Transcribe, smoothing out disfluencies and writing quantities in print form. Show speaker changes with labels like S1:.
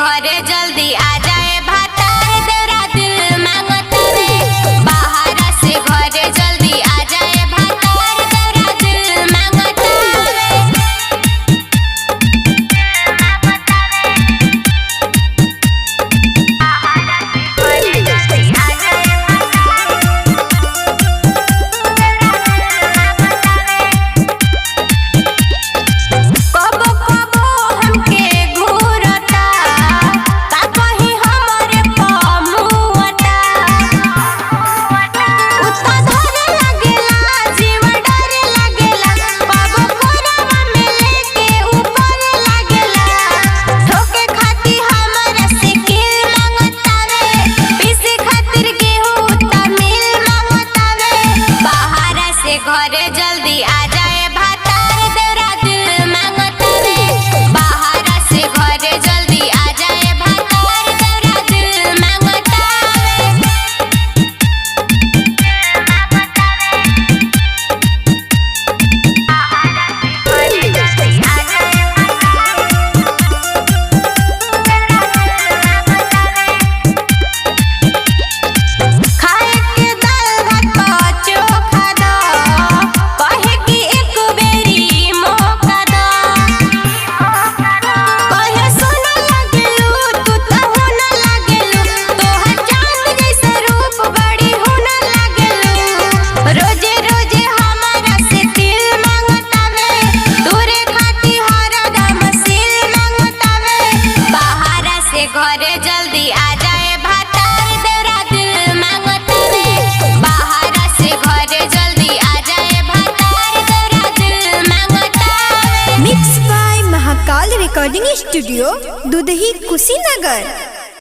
S1: घरे जल्दी आ जाए भातार देवरा दिल मांगतावे। बाहर से घरे जल्दी आ जाए भातार देवरा दिल मांगतावे। घरे जल्दी आ जाए भातार देवरा दिल मांगतावे। बाहर से घरे जल्दी आ जाए भातार देवरा दिल मांगतावे। खाए के दाल भात चोखा दो, कहे कि एक बेरी मौका दो। कहे सोना लागेलू तू त होना लागेलू, तोहर चांद जैसे रूप बड़ी होना लागेलू। रोजे रोजे हमारा से दिल मांगतावे, तोरे खाती हरदम सिल मांगतावे। बाहर से घरे जल्दी आ जाए भातार देवरा दिल मांगतावे। बाहर से घरे जल्दी आ जाए भातार देवरा दिल मांगतावे।
S2: Mix by Mahakal recording studio, Dudhahi, Kushinagar.